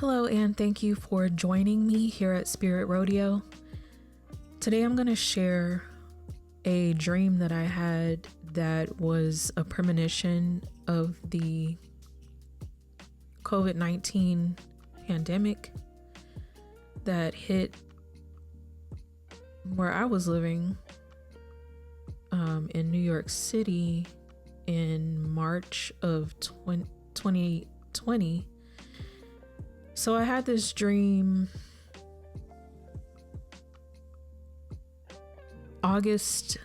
Hello, and thank you for joining me here at Spirit Rodeo. Today I'm going to share a dream that I had that was a premonition of the COVID-19 pandemic that hit where I was living in New York City in March of 2020. So I had this dream August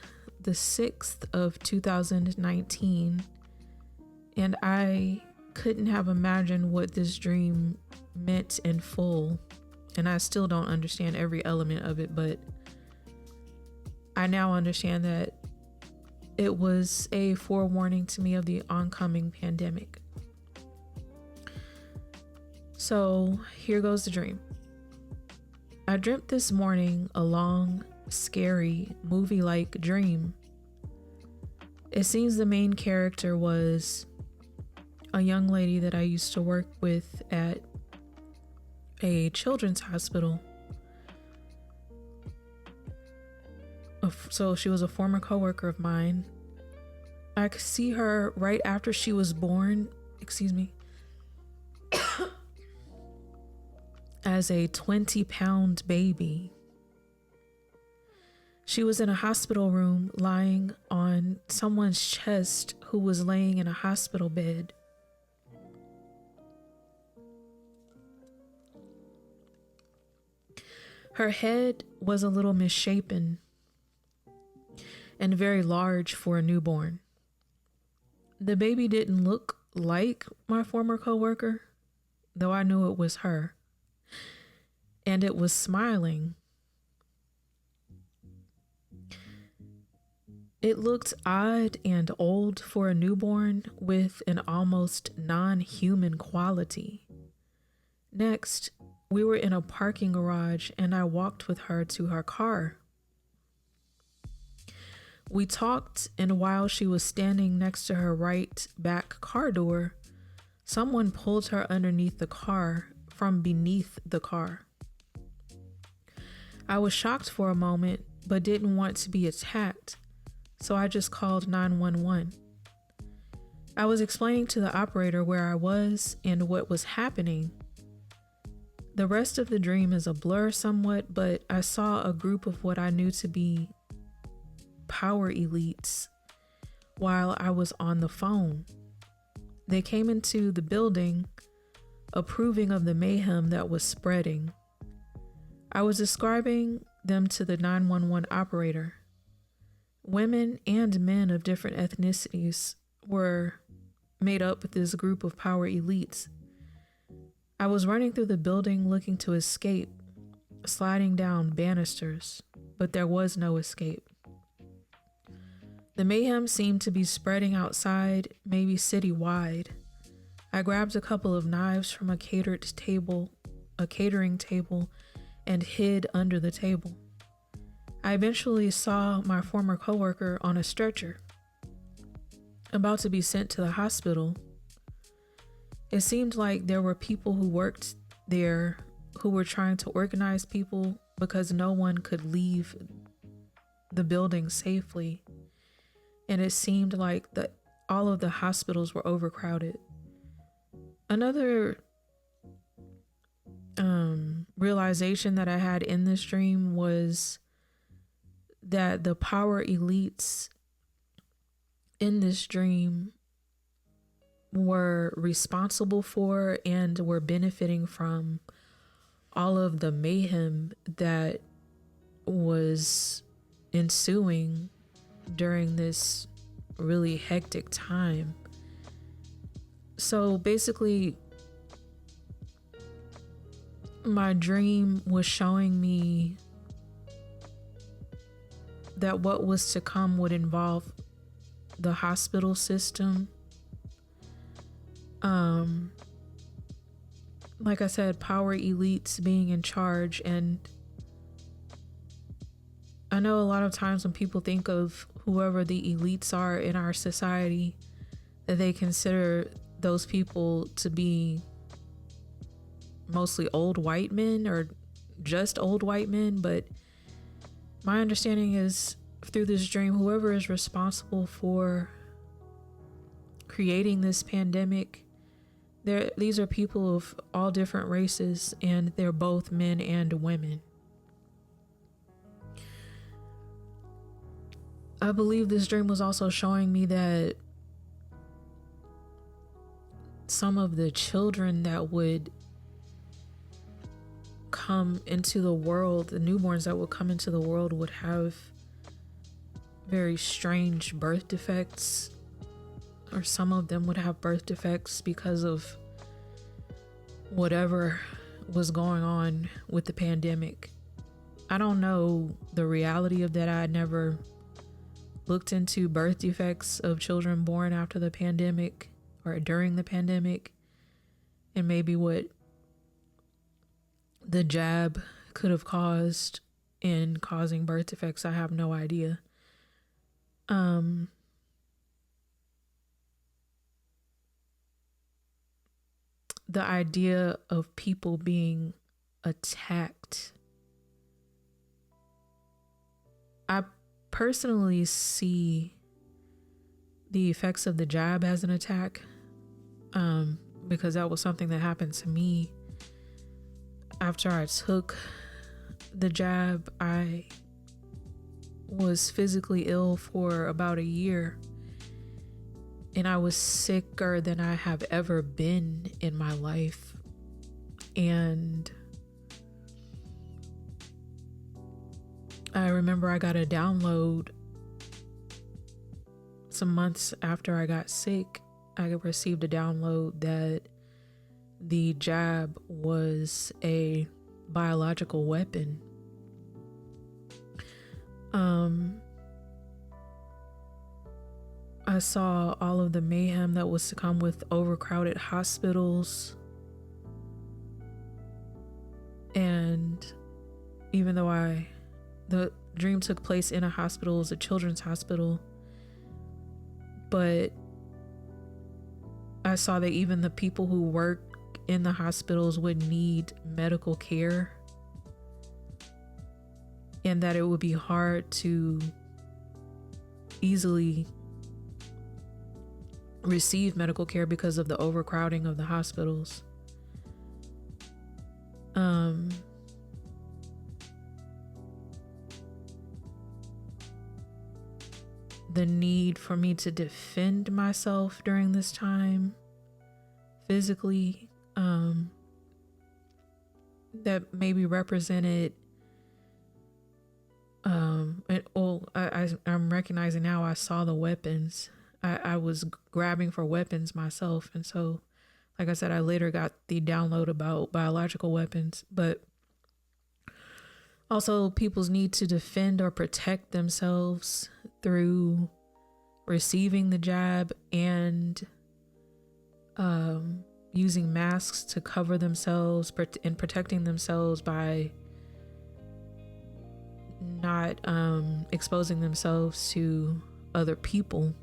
the 6th of 2019, and I couldn't have imagined what this dream meant in full, and I still don't understand every element of it, but I now understand that it was a forewarning to me of the oncoming pandemic. So here goes the dream. I dreamt this morning a long, scary, movie-like dream. It seems the main character was a young lady that I used to work with at a children's hospital. So she was a former coworker of mine. I could see her right after she was born, as a 20-pound baby. She was in a hospital room lying on someone's chest who was laying in a hospital bed. Her head was a little misshapen and very large for a newborn. The baby didn't look like my former coworker, though I knew it was her. And it was smiling. It looked odd and old for a newborn with an almost non-human quality. Next, we were in a parking garage and I walked with her to her car. We talked, and while she was standing next to her right back car door, someone pulled her underneath the car from beneath the car. I was shocked for a moment, but didn't want to be attacked, so I just called 911. I was explaining to the operator where I was and what was happening. The rest of the dream is a blur somewhat, but I saw a group of what I knew to be power elites while I was on the phone. They came into the building, approving of the mayhem that was spreading. I was describing them to the 911 operator. Women and men of different ethnicities were made up with this group of power elites. I was running through the building looking to escape, sliding down banisters, but there was no escape. The mayhem seemed to be spreading outside, maybe citywide. I grabbed a couple of knives from a catering table, and hid under the table. I eventually saw my former coworker on a stretcher, about to be sent to the hospital. It seemed like there were people who worked there who were trying to organize people because no one could leave the building safely. And it seemed like all of the hospitals were overcrowded. Another realization that I had in this dream was that the power elites in this dream were responsible for and were benefiting from all of the mayhem that was ensuing during this really hectic time. So basically, my dream was showing me that what was to come would involve the hospital system. Like I said, power elites being in charge. And I know a lot of times when people think of whoever the elites are in our society, that they consider those people to be mostly old white men or just old white men. But my understanding is through this dream, whoever is responsible for creating this pandemic, these are people of all different races, and they're both men and women. I believe this dream was also showing me that some of the children that would come into the world, the newborns that would come into the world, would have very strange birth defects, or some of them would have birth defects because of whatever was going on with the pandemic. I don't know the reality of that. I never looked into birth defects of children born after the pandemic or during the pandemic, and maybe what the jab could have caused in causing birth defects. I have no idea. The idea of people being attacked, I personally see the effects of the jab as an attack, because that was something that happened to me after I took the jab. I was physically ill for about a year, and I was sicker than I have ever been in my life. And I remember I got a download some months after I got sick. I received a download that the jab was a biological weapon. I saw all of the mayhem that was to come with overcrowded hospitals. And even though the dream took place in a hospital, it was a children's hospital, but I saw that even the people who work in the hospitals would need medical care, and that it would be hard to easily receive medical care because of the overcrowding of the hospitals. The need for me to defend myself during this time physically, that maybe represented I'm recognizing now, I saw the weapons. I was grabbing for weapons myself, and so, like I said, I later got the download about biological weapons, but also people's need to defend or protect themselves through receiving the jab and using masks to cover themselves and protecting themselves by not exposing themselves to other people.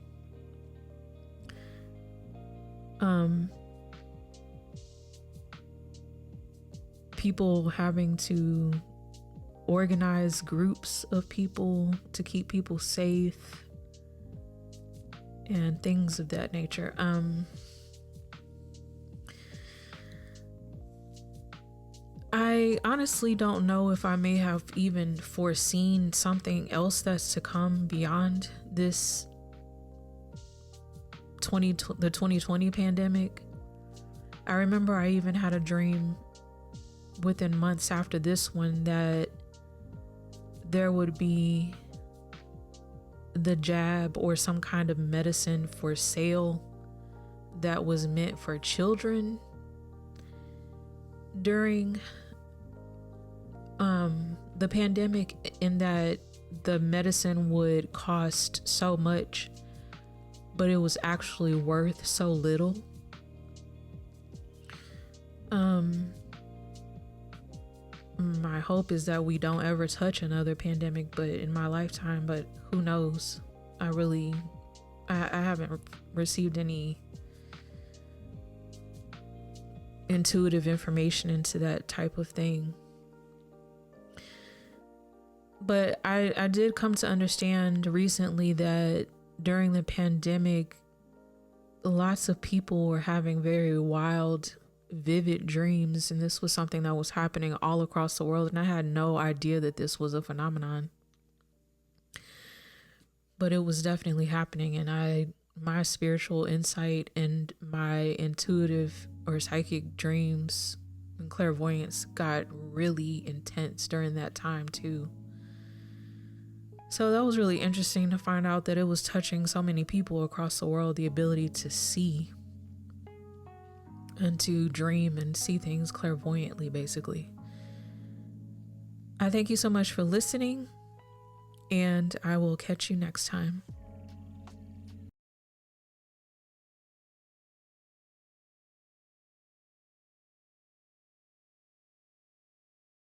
People having to organize groups of people to keep people safe and things of that nature. I honestly don't know if I may have even foreseen something else that's to come beyond this the 2020 pandemic. I remember I even had a dream within months after this one that there would be the jab or some kind of medicine for sale that was meant for children during the pandemic, in that the medicine would cost so much, but it was actually worth so little. My hope is that we don't ever touch another pandemic, but in my lifetime, but who knows? I haven't received any intuitive information into that type of thing. But I did come to understand recently that during the pandemic, lots of people were having very wild, vivid dreams, and this was something that was happening all across the world, and I had no idea that this was a phenomenon. But it was definitely happening, and my spiritual insight and my intuitive or psychic dreams and clairvoyance got really intense during that time too. So that was really interesting to find out that it was touching so many people across the world, the ability to see and to dream and see things clairvoyantly, basically. I thank you so much for listening, and I will catch you next time.